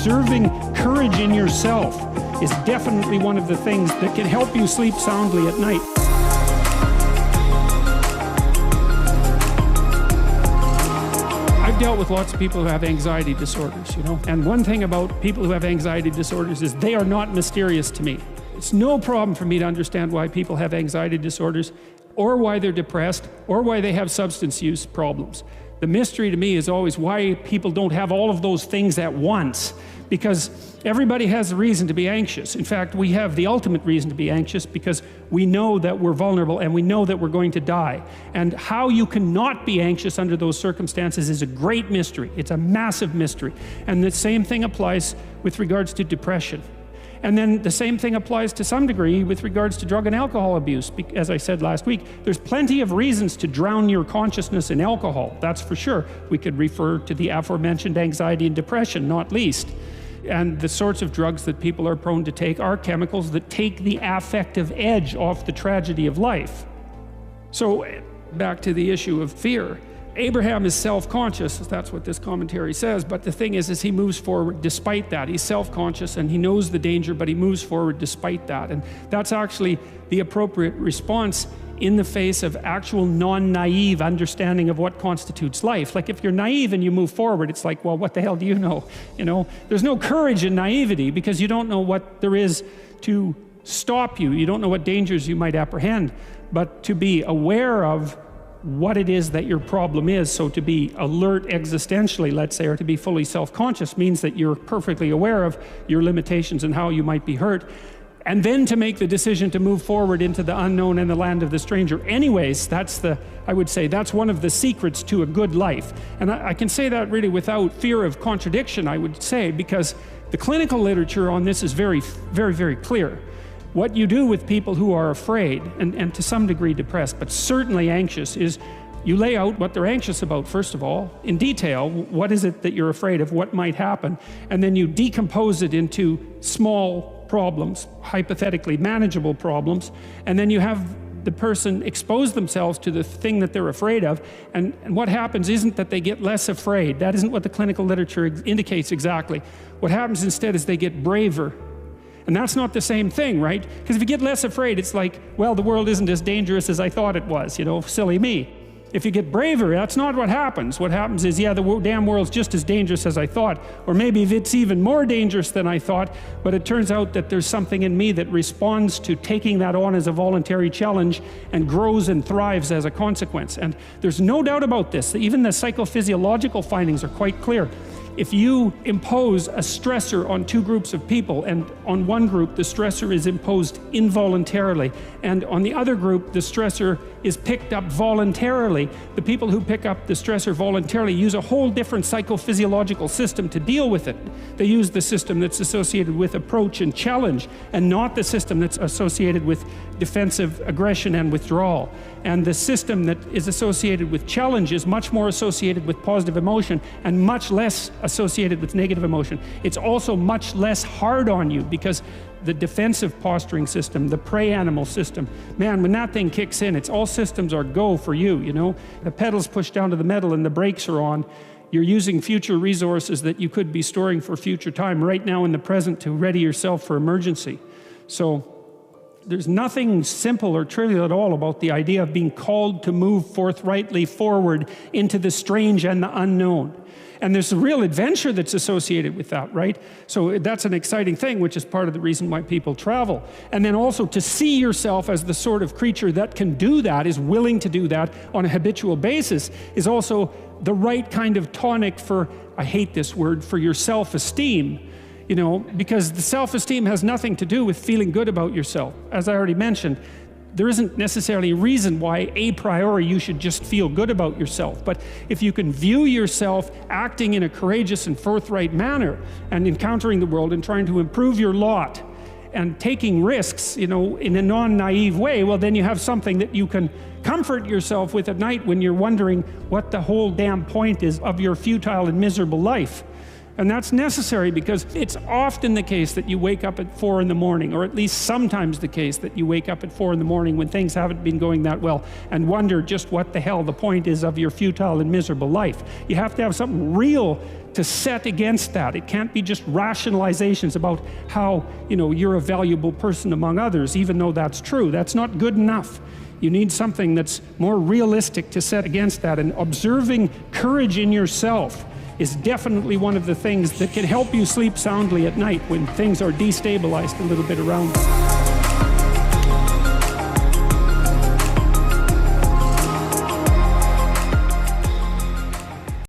preserving courage in yourself is definitely one of the things that can help you sleep soundly at night. I've dealt with lots of people who have anxiety disorders, and one thing about people who have anxiety disorders is they are not mysterious to me. It's no problem for me to understand why people have anxiety disorders, or why they're depressed, or why they have substance use problems. The mystery to me is always why people don't have all of those things at once, because everybody has a reason to be anxious. In fact, we have the ultimate reason to be anxious because we know that we're vulnerable and we know that we're going to die. And how you cannot be anxious under those circumstances is a great mystery. It's a massive mystery. And the same thing applies with regards to depression. And then the same thing applies to some degree with regards to drug and alcohol abuse. As I said last week, there's plenty of reasons to drown your consciousness in alcohol, that's for sure. We could refer to the aforementioned anxiety and depression, not least. And the sorts of drugs that people are prone to take are chemicals that take the affective edge off the tragedy of life. So back to the issue of fear. Abraham is self-conscious, that's what this commentary says, but the thing is he moves forward despite that. He's self-conscious and he knows the danger, but he moves forward despite that. And that's actually the appropriate response in the face of actual non-naive understanding of what constitutes life. Like if you're naive and you move forward, it's like, well, what the hell do you know? There's no courage in naivety because you don't know what there is to stop you. You don't know what dangers you might apprehend, but to be aware of what it is that your problem is. So to be alert existentially, let's say, or to be fully self-conscious means that you're perfectly aware of your limitations and how you might be hurt. And then to make the decision to move forward into the unknown and the land of the stranger. Anyways, I would say that's one of the secrets to a good life. And I can say that really without fear of contradiction, I would say, because the clinical literature on this is very, very, very clear. What you do with people who are afraid, and to some degree depressed, but certainly anxious, is you lay out what they're anxious about, first of all, in detail. What is it that you're afraid of? What might happen? And then you decompose it into small problems, hypothetically manageable problems, and then you have the person expose themselves to the thing that they're afraid of, and what happens isn't that they get less afraid. That isn't what the clinical literature indicates exactly. What happens instead is they get braver. And that's not the same thing, right? Because if you get less afraid, it's like, well, the world isn't as dangerous as I thought it was, silly me. If you get braver, that's not what happens. What happens is, yeah, the damn world's just as dangerous as I thought, or maybe it's even more dangerous than I thought, but it turns out that there's something in me that responds to taking that on as a voluntary challenge and grows and thrives as a consequence. And there's no doubt about this. Even the psychophysiological findings are quite clear. If you impose a stressor on two groups of people, and on one group the stressor is imposed involuntarily, and on the other group the stressor is picked up voluntarily, the people who pick up the stressor voluntarily use a whole different psychophysiological system to deal with it. They use the system that's associated with approach and challenge, and not the system that's associated with defensive aggression and withdrawal. And the system that is associated with challenge is much more associated with positive emotion and much less associated with negative emotion. It's also much less hard on you because the defensive posturing system, the prey animal system, man, when that thing kicks in, it's all systems are go for you, The pedal's pushed down to the metal and the brakes are on. You're using future resources that you could be storing for future time right now in the present to ready yourself for emergency. So there's nothing simple or trivial at all about the idea of being called to move forthrightly forward into the strange and the unknown. And there's a real adventure that's associated with that, right? So that's an exciting thing, which is part of the reason why people travel. And then also to see yourself as the sort of creature that can do that, is willing to do that on a habitual basis, is also the right kind of tonic for, I hate this word, for your self-esteem. Because the self-esteem has nothing to do with feeling good about yourself. As I already mentioned, there isn't necessarily a reason why a priori you should just feel good about yourself. But if you can view yourself acting in a courageous and forthright manner and encountering the world and trying to improve your lot and taking risks, in a non-naive way, well, then you have something that you can comfort yourself with at night when you're wondering what the whole damn point is of your futile and miserable life. And that's necessary because it's often the case that you wake up at 4 in the morning, or at least sometimes the case that you wake up at 4 in the morning when things haven't been going that well and wonder just what the hell the point is of your futile and miserable life. You have to have something real to set against that. It can't be just rationalizations about how, you're a valuable person among others, even though that's true. That's not good enough. You need something that's more realistic to set against that. And observing courage in yourself is definitely one of the things that can help you sleep soundly at night when things are destabilized a little bit around you.